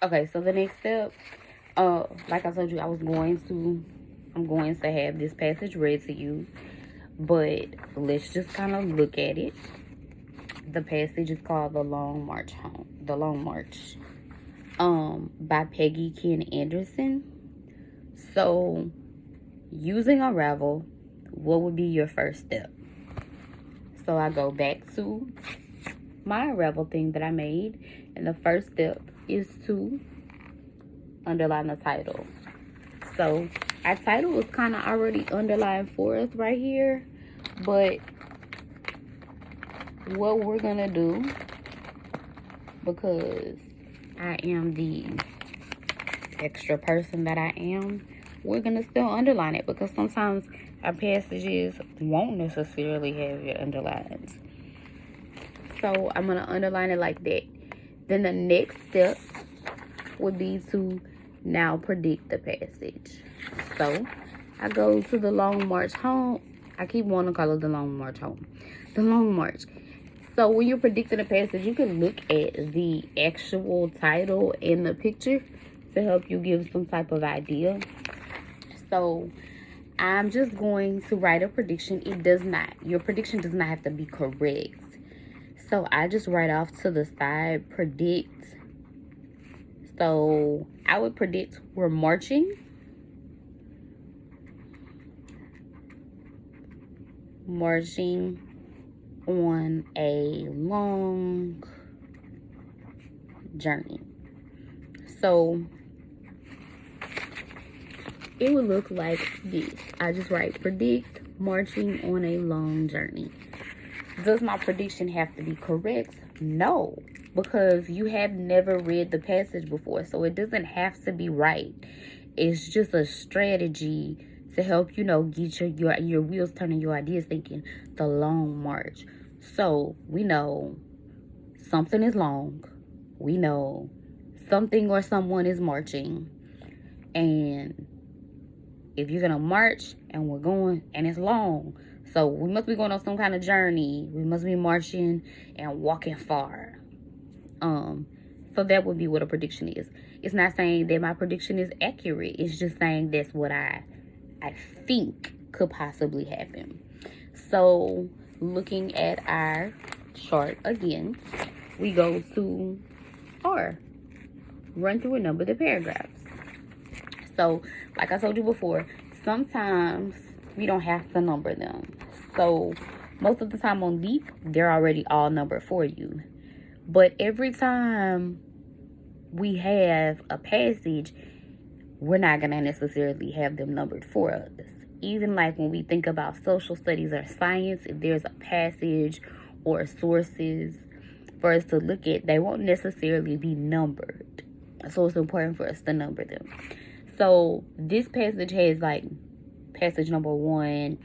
Okay, so the next step, like I told you, I'm going to have this passage read to you, but let's just kind of look at it. The passage is called The Long March Home. The Long March, by Peggy Ken Anderson. So, using Unravel, what would be your first step? So I go back to my Unravel thing that I made, and the first step is to underline the title. So our title is kind of already underlined for us right here, but what we're gonna do, because I am the extra person that I am, we're gonna still underline it, because sometimes our passages won't necessarily have your underlines. So I'm gonna underline it like that. Then the next step would be to now predict the passage. So I go to the Long March Home. I keep wanting to call it the Long March Home. The Long March. So when you're predicting a passage, you can look at the actual title in the picture to help you give some type of idea. So I'm just going to write a prediction. Your prediction does not have to be correct. So I just write off to the side, predict. So I would predict we're marching on a long journey. So it would look like this. I just write predict marching on a long journey. Does my prediction have to be correct? No, because you have never read the passage before, so it doesn't have to be right. It's just a strategy to help, get your wheels turning, your ideas thinking. The long march. So we know something is long. We know something or someone is marching. And if you're gonna march and we're going and it's long, so we must be going on some kind of journey. We must be marching and walking far. So that would be what a prediction is. It's not saying that my prediction is accurate. It's just saying that's what I think could possibly happen. So looking at our chart again, we go to R. Run through a number of the paragraphs. So like I told you before, sometimes we don't have to number them. So most of the time on Leap, they're already all numbered for you. But every time we have a passage, we're not going to necessarily have them numbered for us. Even like when we think about social studies or science, if there's a passage or sources for us to look at, they won't necessarily be numbered. So it's important for us to number them. So this passage has like passage number 1,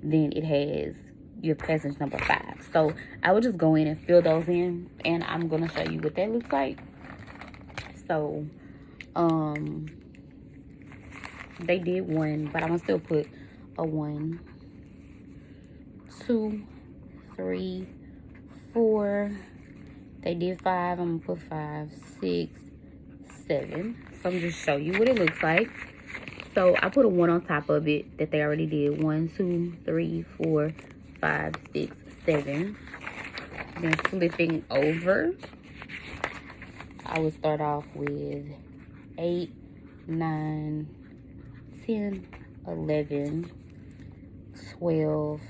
then it has your passage number 5. So I would just go in and fill those in, and I'm gonna show you what that looks like. So they did 1, but I'm gonna still put a 1, 2, 3, 4. They did 5. I'm gonna put 5, 6, 7. So I'm just show you what it looks like. So I put a 1 on top of it that they already did. 1, 2, 3, 4, 5, 6, 7. Then flipping over, I would start off with 8, 9, 10, 11, 12,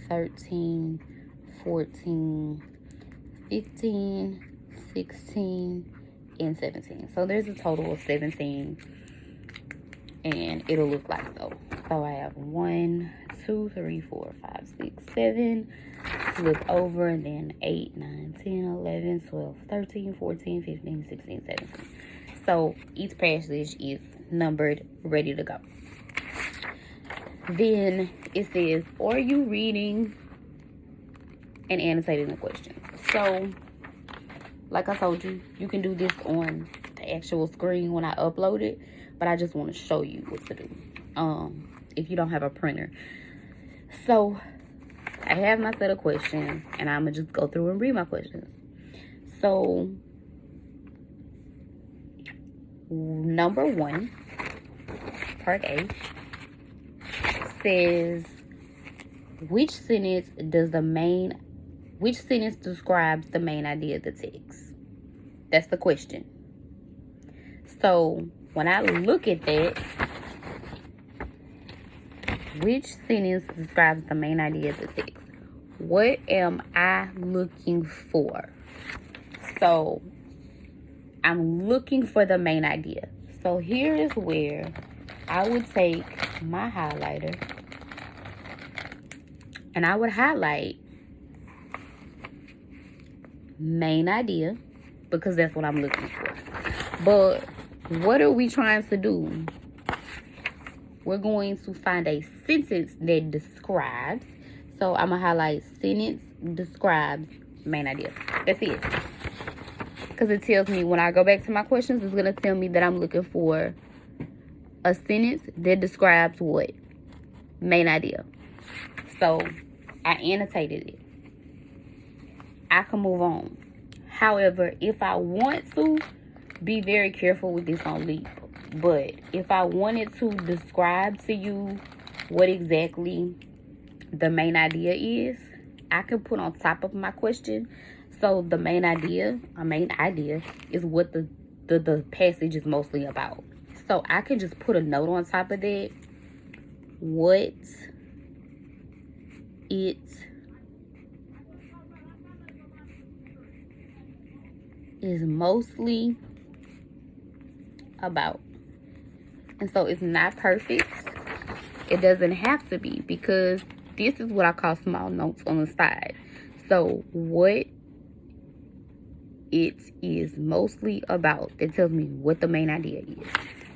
13, 14, 15, 16, and 17. So there's a total of 17, and it'll look like so. So I have 1, 2, 3, 4, 5, 6, 7. Flip over, and then 8, 9, 10, 11, 12, 13, 14, 15, 16, 17. So each passage is numbered, ready to go. Then it says, are you reading and annotating the questions? So like I told you, you can do this on the actual screen when I upload it, but I just want to show you what to do if you don't have a printer. So I have my set of questions, and I'm gonna just go through and read my questions. So number 1, part A, says, which sentence describes the main idea of the text? That's the question. So when I look at that, which sentence describes the main idea of the text? What am I looking for? So I'm looking for the main idea. So here is where I would take my highlighter and I would highlight main idea, because that's what I'm looking for. But what are we trying to do? We're going to find a sentence that describes. So I'm going to highlight sentence describes main idea. That's it. Because it tells me when I go back to my questions, it's going to tell me that I'm looking for a sentence that describes what? Main idea. So I annotated it. I can move on. However, if I want to, be very careful with this on Leap. But if I wanted to describe to you what exactly the main idea is, I can put on top of my question. So the main idea is what the passage is mostly about. So I can just put a note on top of that. What it is mostly about. And so it's not perfect. It doesn't have to be, because this is what I call small notes on the side. So what it is mostly about, it tells me what the main idea is.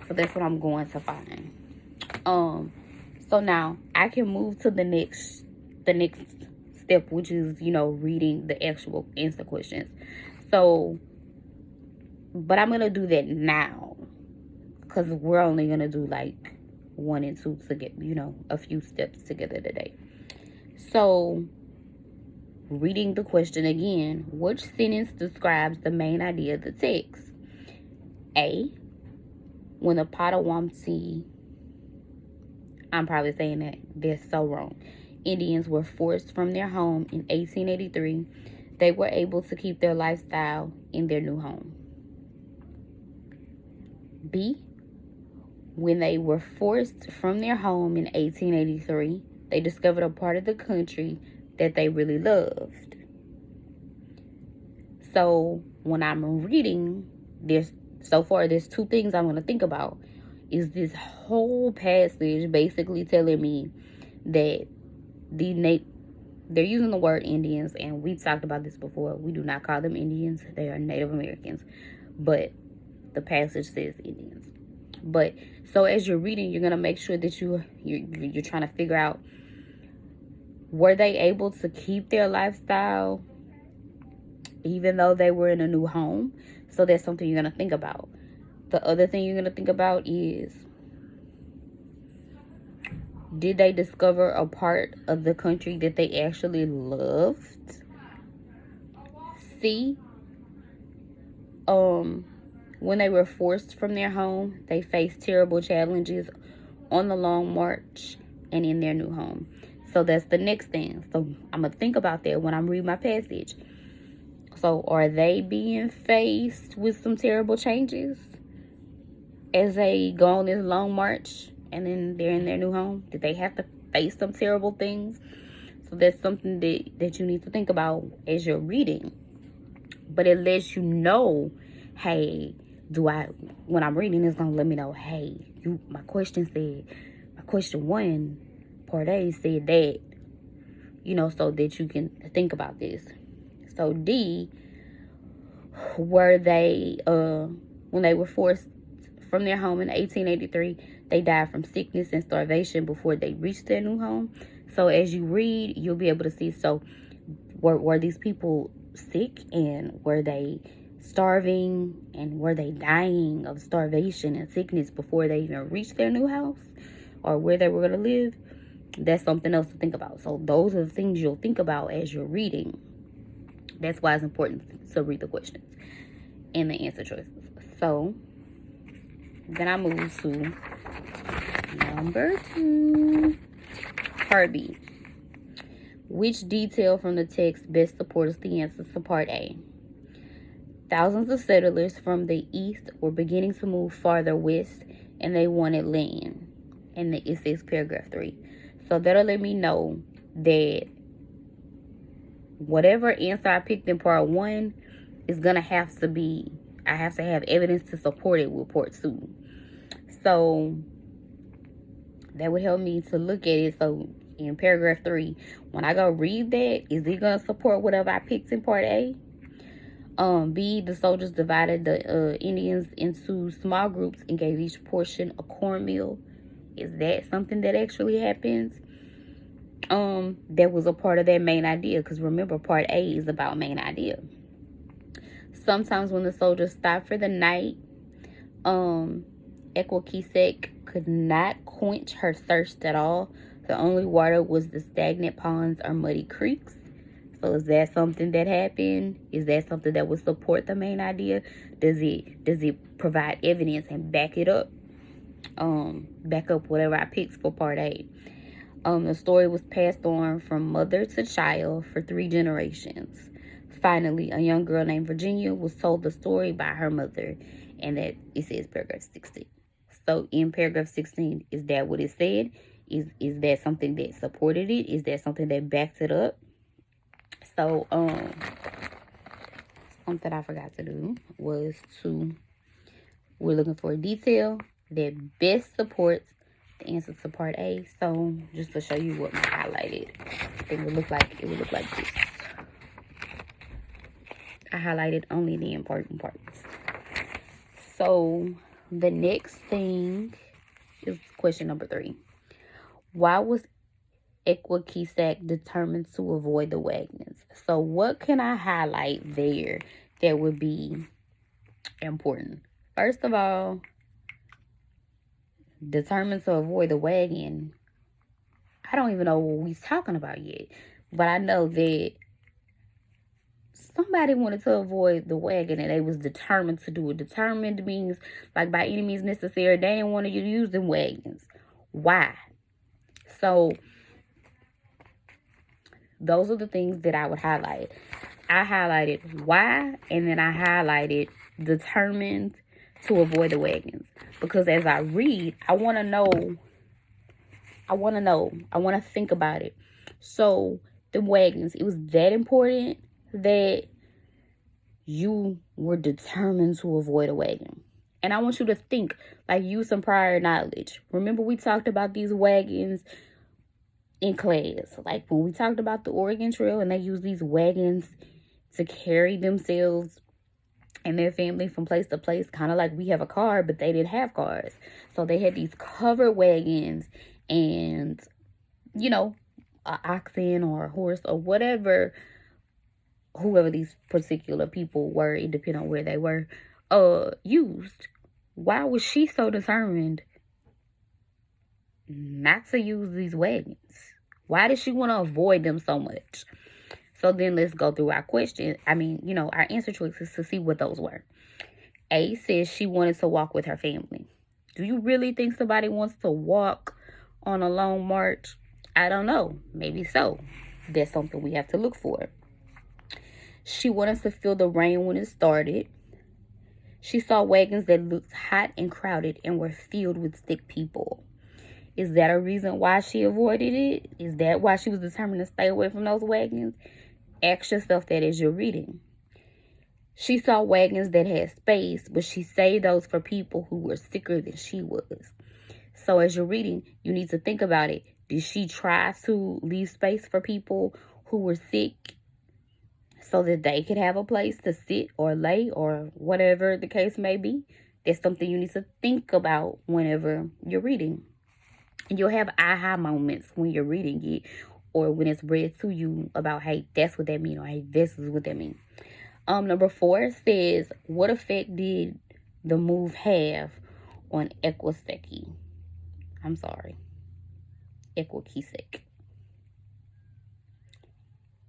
So that's what I'm going to find. So now I can move to the next step, which is, reading the actual answer questions. So, but I'm gonna do that now, because we're only gonna do like 1 and 2 to get, a few steps together today. So reading the question again, which sentence describes the main idea of the text? A, when the Potawatomi, I'm probably saying that they're so wrong, Indians were forced from their home in 1883, they were able to keep their lifestyle in their new home. B, when they were forced from their home in 1883, they discovered a part of the country that they really loved. So when I'm reading, there's 2 things I'm going to think about. Is this whole passage basically telling me that they're using the word Indians, and we've talked about this before. We do not call them Indians. They are Native Americans. But the passage says Indians. But so as you're reading, you're going to make sure that you're trying to figure out, were they able to keep their lifestyle even though they were in a new home? So that's something you're going to think about. The other thing you're going to think about is, did they discover a part of the country that they actually loved? C, when they were forced from their home, they faced terrible challenges on the long march and in their new home. So that's the next thing. So I'm going to think about that when I'm reading my passage. So are they being faced with some terrible changes as they go on this long march and then they're in their new home? Did they have to face some terrible things? So that's something that you need to think about as you're reading. But it lets you know, hey, when I'm reading, it's going to let me know, hey, my question 1, part A said that, so that you can think about this. So D, were they, when they were forced from their home in 1883, they died from sickness and starvation before they reached their new home. So as you read, you'll be able to see, so were these people sick, and were they starving, and were they dying of starvation and sickness before they even reached their new house or where they were going to live? That's something else to think about. So those are the things you'll think about as you're reading. That's why it's important to read the questions and the answer choices. So Then I move to number 2, part B. Which detail from the text best supports the answer to part A? Thousands of settlers from the east were beginning to move farther west, and they wanted land. And it says paragraph 3. So that'll let me know that whatever answer I picked in part 1 is going to have to be, I have to have evidence to support it with part 2. So that would help me to look at it. So in paragraph 3, when I go read that, is it going to support whatever I picked in part A? B, the soldiers divided the Indians into small groups and gave each portion a cornmeal. Is that something that actually happens? That was a part of that main idea, because remember, part A is about main idea. Sometimes when the soldiers stopped for the night, Equakisek could not quench her thirst at all. The only water was the stagnant ponds or muddy creeks. So is that something that happened? Is that something that would support the main idea? Does it provide evidence and back it up? Back up whatever I picked for part A. The story was passed on from mother to child for 3 generations. Finally, a young girl named Virginia was told the story by her mother, and that it says paragraph 16. So in paragraph 16, is that what it said? Is that something that supported it? Is that something that backed it up? So, something I forgot to do was we're looking for a detail that best supports the answer to part A. So, just to show you what my highlighted thing would look like, it would look like this. I highlighted only the important parts. So, the next thing is question number 3. Why was Equakisek determined to avoid the wagons? So what can I highlight there that would be important? First of all, determined to avoid the wagon. I don't even know what we're talking about yet. But I know that somebody wanted to avoid the wagon and they was determined to do it. Determined means like by any means necessary. They didn't want to use them wagons. Why? So those are the things that I would highlight. I highlighted why, and then I highlighted determined to avoid the wagons. Because as I read, I want to think about it. So the wagons, it was that important that you were determined to avoid a wagon. And I want you to think, like, use some prior knowledge. Remember, we talked about these wagons in class, like when we talked about the Oregon Trail, and they use these wagons to carry themselves and their family from place to place, kind of like we have a car, but they didn't have cars. So they had these covered wagons and, you know, an oxen or a horse or whatever, whoever these particular people were, it depended on where they were, used. Why was she so determined not to use these wagons? Why did she want to avoid them so much? So then let's go through our question. Our answer choices to see what those were. A says she wanted to walk with her family. Do you really think somebody wants to walk on a long march? I don't know. Maybe so. That's something we have to look for. She wanted to feel the rain when it started. She saw wagons that looked hot and crowded and were filled with sick people. Is that a reason why she avoided it? Is that why she was determined to stay away from those wagons? Ask yourself that as you're reading. She saw wagons that had space, but she saved those for people who were sicker than she was. So as you're reading, you need to think about it. Did she try to leave space for people who were sick so that they could have a place to sit or lay or whatever the case may be? That's something you need to think about whenever you're reading. And you'll have aha moments when you're reading it or when it's read to you about, hey, that's what that means, or hey, this is what that means. Number 4 says, what effect did the move have on Equakisek?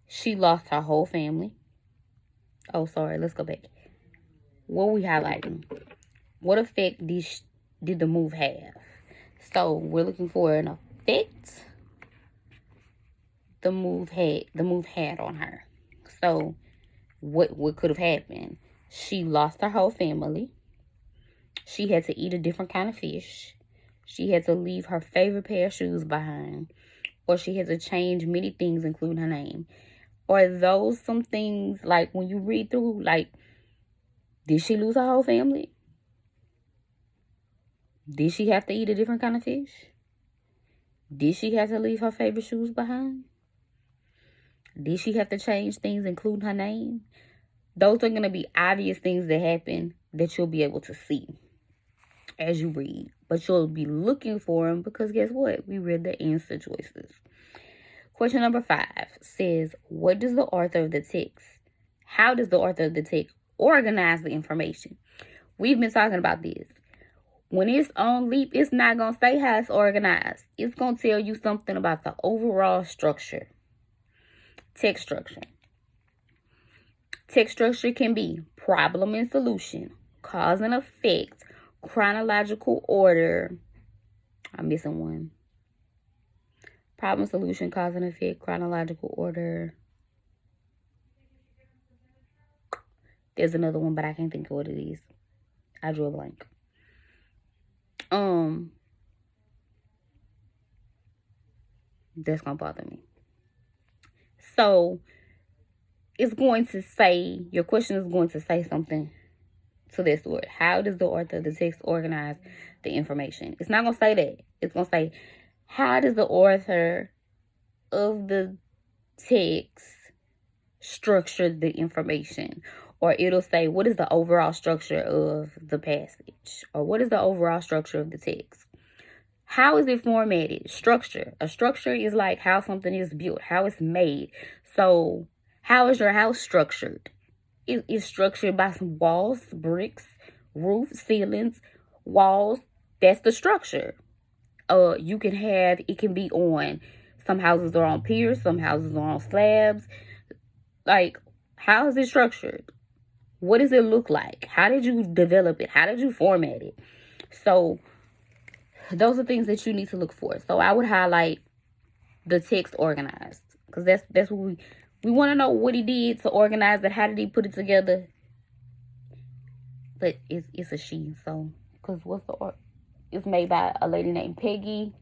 She lost her whole family. Oh, sorry, let's go back. What we highlighting? What effect did the move have? So we're looking for an effect the move had on her. So what could have happened? She lost her whole family. She had to eat a different kind of fish. She had to leave her favorite pair of shoes behind. Or she had to change many things, including her name. Or those some things, like when you read through, like, did she lose her whole family? Did she have to eat a different kind of fish? Did she have to leave her favorite shoes behind? Did she have to change things, including her name? Those are going to be obvious things that happen that you'll be able to see as you read. But you'll be looking for them because guess what? We read the answer choices. Question number 5 says, what does the author of the text, how does the author of the text organize the information? We've been talking about this. When it's on Leap, it's not going to say how it's organized. It's going to tell you something about the overall structure. Text structure. Text structure can be problem and solution, cause and effect, chronological order. I'm missing one. Problem, solution, cause and effect, chronological order. There's another one, but I can't think of what it is. I drew a blank. That's gonna bother me. So it's going to say, your question is going to say something to this word. How does the author of the text organize the information? It's not gonna say that. It's gonna say, how does the author of the text structure the information? Or it'll say, what is the overall structure of the passage? Or what is the overall structure of the text? How is it formatted? Structure. A structure is like how something is built, how it's made. So how is your house structured? It is structured by some walls, bricks, roof, ceilings, walls. That's the structure. You can have, it can be on, some houses are on piers, some houses are on slabs. Like, how is it structured? What does it look like? How did you develop it? How did you format it? So those are things that you need to look for. So I would highlight the text organized, because that's what we want to know, what he did to organize it. How did he put it together? But it's a she. So because it's made by a lady named Peggy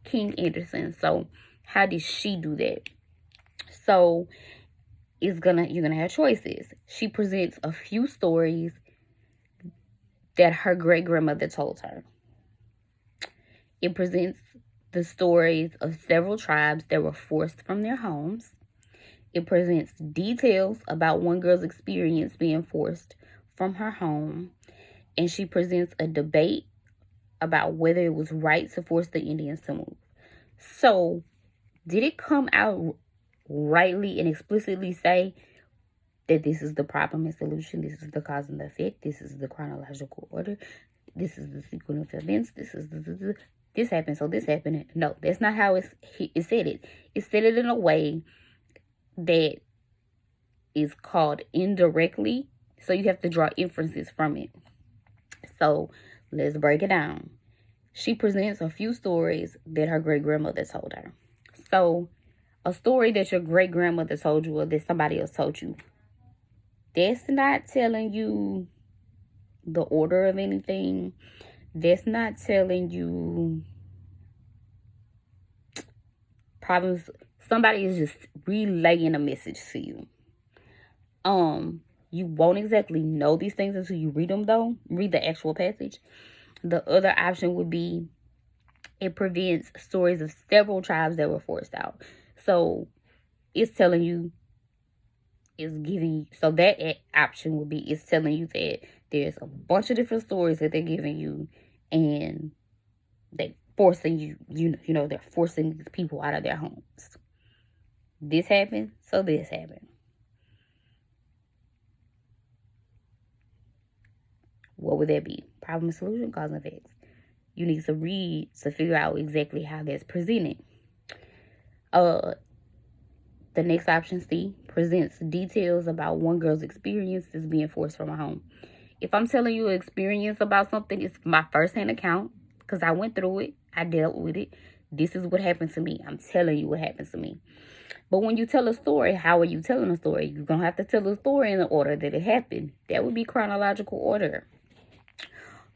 King Anderson. So how did she do that? So you're gonna have choices. She presents a few stories that her great grandmother told her. It presents the stories of several tribes that were forced from their homes. It presents details about one girl's experience being forced from her home. And she presents a debate about whether it was right to force the Indians to move. So, did it come out rightly and explicitly say that this is the problem and solution, this is the cause and the effect, this is the chronological order, this is the sequence of events, this happened, so this happened? No, that's not how it said it. It said it in a way that is called indirectly, so you have to draw inferences from it. So let's break it down. She presents a few stories that her great-grandmother told her. So a story that your great-grandmother told you or that somebody else told you, that's not telling you the order of anything. That's not telling you problems. Somebody is just relaying a message to you. You won't exactly know these things until you read them, though. Read the actual passage. The other option would be, it prevents stories of several tribes that were forced out. So it's telling you, it's giving you, so that option would be, it's telling you that there's a bunch of different stories that they're giving you, and they forcing you, you know, they're forcing these people out of their homes. This happened, so this happened. What would that be? Problem, solution, cause, and effects. You need to read to figure out exactly how that's presented. The next option, C, presents details about one girl's experience as being forced from her home. If I'm telling you an experience about something, it's my first-hand account because I went through it. I dealt with it. This is what happened to me. I'm telling you what happened to me. But when you tell a story, how are you telling a story? You're going to have to tell a story in the order that it happened. That would be chronological order.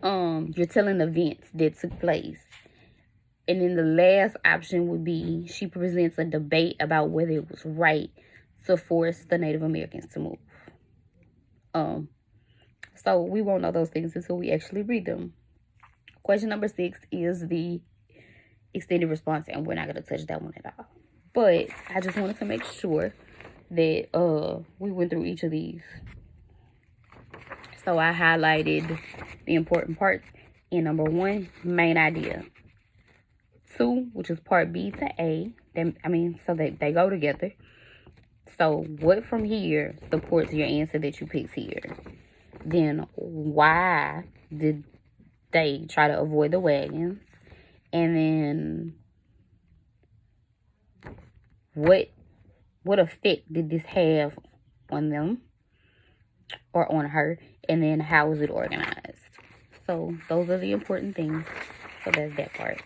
You're telling events that took place. And then the last option would be she presents a debate about whether it was right to force the Native Americans to move. So we won't know those things until we actually read them. Question number 6 is the extended response, and we're not going to touch that one at all. But I just wanted to make sure that we went through each of these. So I highlighted the important parts in number 1, main idea. 2, which is part B to A. So that they go together. So what from here supports your answer that you picked here? Then why did they try to avoid the wagons? And then what effect did this have on them or on her? And then how was it organized? So those are the important things. So that's that part.